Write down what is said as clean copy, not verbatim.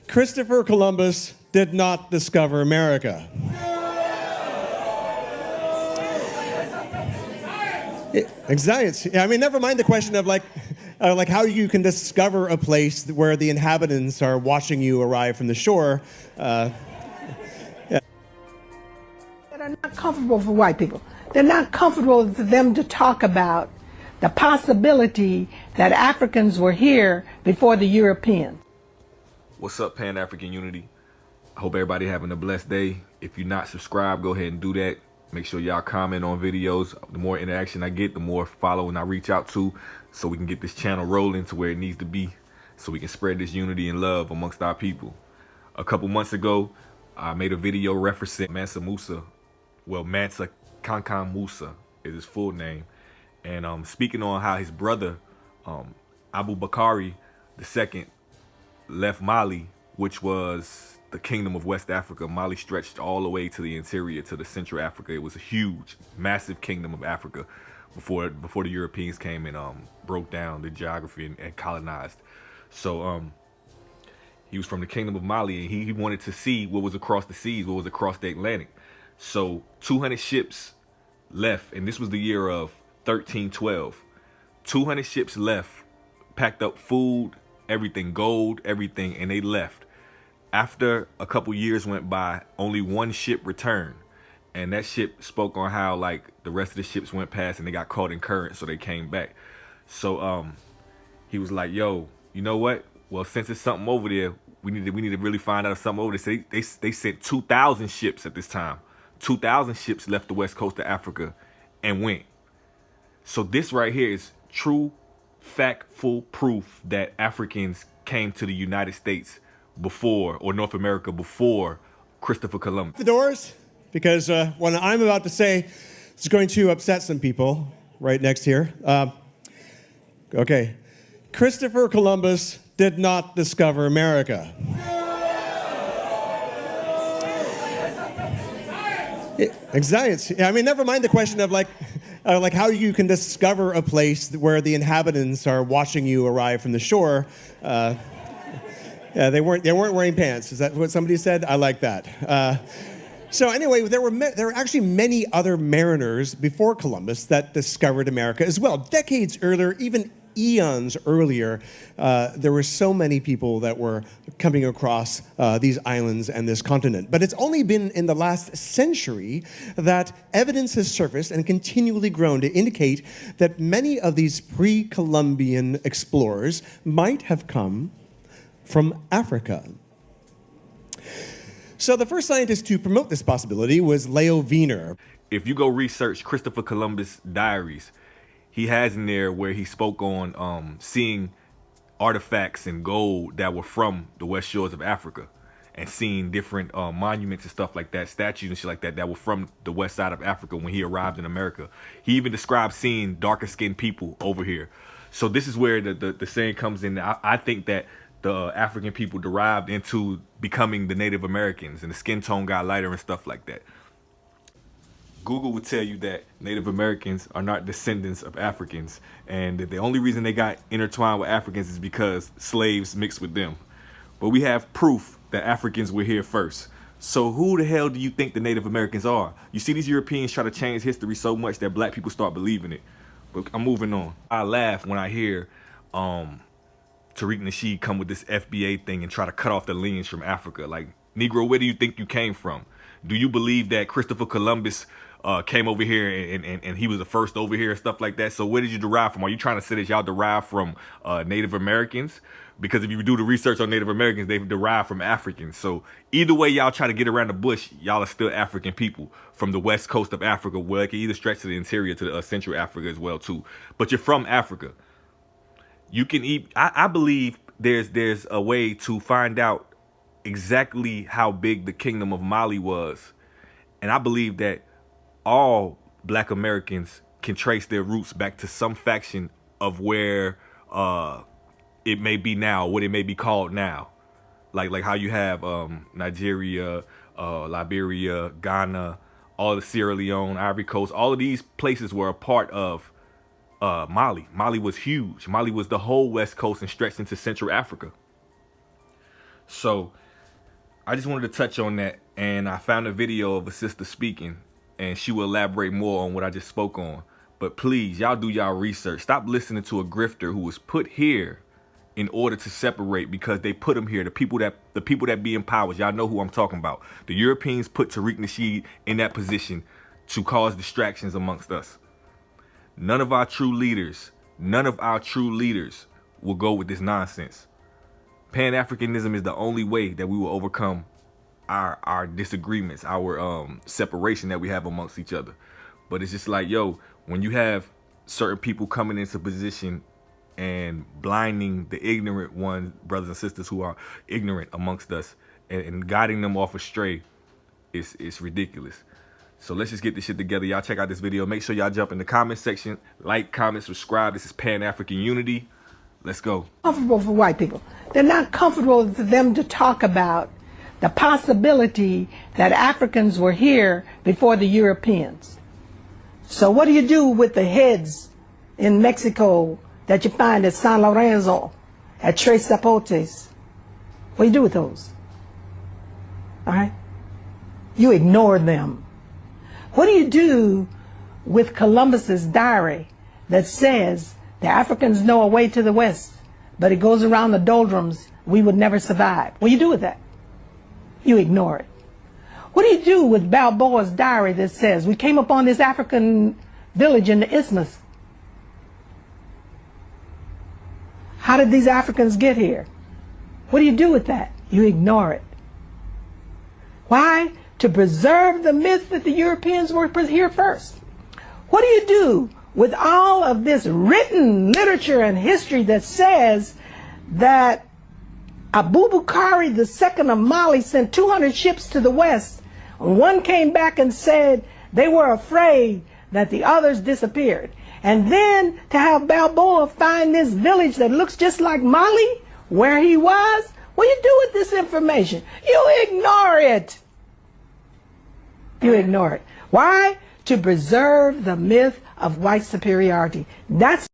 Christopher Columbus did not discover America. Exactly. I mean, never mind the question of like how you can discover a place where the inhabitants are watching you arrive from the shore. That are not comfortable for white people. They're not comfortable for them to talk about the possibility that Africans were here before the Europeans. What's up, Pan-African Unity? I hope everybody having a blessed day. If you're not subscribed, go ahead and do that. Make sure y'all comment on videos. The more interaction I get, the more following I reach out to, so we can get this channel rolling to where it needs to be, so we can spread this unity and love amongst our people. A couple months ago, I made a video referencing Mansa Musa. Well, Mansa Kankan Musa is his full name. And speaking on how his brother, ABUBAKARI II, left Mali, which was the kingdom of West Africa. Mali stretched all the way to the interior, to the Central Africa. It was a huge, massive kingdom of Africa before the Europeans came and broke down the geography and colonized. So he was from the kingdom of Mali, and he wanted to see what was across the seas, what was across the Atlantic. So 200 ships left, and this was the year of 1312. 200 ships left, packed up food, everything, gold, everything, and they left. After a couple years went by, only one ship returned, and that ship spoke on how like the rest of the ships went past and they got caught in current, so they came back. So he was like, yo, you know what, well, since it's something over there, we need to really find out if something over there. So they sent 2,000 ships at this time. 2,000 ships left the west coast of Africa and went. So this right here is true, factful proof that Africans came to the United States before, or North America before, Christopher Columbus. The doors, because what I'm about to say is going to upset some people right next here. Okay. Christopher Columbus did not discover America. Exactly. I mean, never mind the question of like how you can discover a place where the inhabitants are watching you arrive from the shore. Yeah, they weren't wearing pants. Is that what somebody said? I like that. So anyway, there were actually many other mariners before Columbus that discovered America as well. Decades earlier, even eons earlier, there were so many people that were coming across these islands and this continent. But it's only been in the last century that evidence has surfaced and continually grown to indicate that many of these pre-Columbian explorers might have come from Africa. So the first scientist to promote this possibility was Leo Wiener. If you go research Christopher Columbus diaries, he has in there where he spoke on seeing artifacts and gold that were from the west shores of Africa, and seeing different monuments and stuff like that, statues and shit like that, that were from the west side of Africa when he arrived in America. He even described seeing darker skinned people over here. So this is where the saying comes in. I think that the African people derived into becoming the Native Americans, and the skin tone got lighter and stuff like that. Google would tell you that Native Americans are not descendants of Africans, and that the only reason they got intertwined with Africans is because slaves mixed with them. But we have proof that Africans were here first. So who the hell do you think the Native Americans are? You see these Europeans try to change history so much that black people start believing it. But I'm moving on. I laugh when I hear TARIQ Nasheed come with this FBA thing and try to cut off the lineage from Africa. Like, Negro, where do you think you came from? Do you believe that Christopher Columbus came over here and he was the first over here and stuff like that? So where did you derive from? Are you trying to say that y'all derive from Native Americans? Because if you do the research on Native Americans, they've derived from Africans. So either way y'all try to get around the bush, y'all are still African people from the west coast of Africa, where it can either stretch to the interior, to the Central Africa as well too. But you're from Africa. You can eat. I believe there's a way to find out exactly how big the kingdom of Mali was. And I believe that all black Americans can trace their roots back to some faction of where it may be now, what it may be called now. Like how you have Nigeria, Liberia, Ghana, all the Sierra Leone, Ivory Coast, all of these places were a part of Mali. Mali was huge. Mali was the whole west coast and stretched into Central Africa. So I just wanted to touch on that, and I found a video of a sister speaking, and she will elaborate more on what I just spoke on. But please, y'all do y'all research. Stop listening to a grifter who was put here in order to separate, because they put them here. The people that be in power, y'all know who I'm talking about. The Europeans put Tariq Nasheed in that position to cause distractions amongst us. None of our true leaders will go with this nonsense. Pan-Africanism is the only way that we will overcome our disagreements, our separation that we have amongst each other. But it's just like, yo, when you have certain people coming into position and blinding the ignorant ones, brothers and sisters who are ignorant amongst us, and guiding them off astray, it's ridiculous. So let's just get this shit together. Y'all check out this video. Make sure y'all jump in the comment section, like, comment, subscribe. This is Pan-African Unity. Let's go. Comfortable for white people. They're not comfortable for them to talk about the possibility that Africans were here before the Europeans. So what do you do with the heads in Mexico that you find at San Lorenzo, at Tres Zapotes? What do you do with those? All right? You ignore them. What do you do with Columbus's diary that says the Africans know a way to the west, but it goes around the doldrums, we would never survive? What do you do with that? You ignore it. What do you do with Balboa's diary that says we came upon this African village in the isthmus? How did these Africans get here? What do you do with that? You ignore it. Why? To preserve the myth that the Europeans were here first. What do you do with all of this written literature and history that says that ABUBAKARI II of Mali sent 200 ships to the west? One came back and said they were afraid that the others disappeared. And then to have Balboa find this village that looks just like Mali, where he was, what do you do with this information? You ignore it. You ignore it. Why? To preserve the myth of white superiority. That's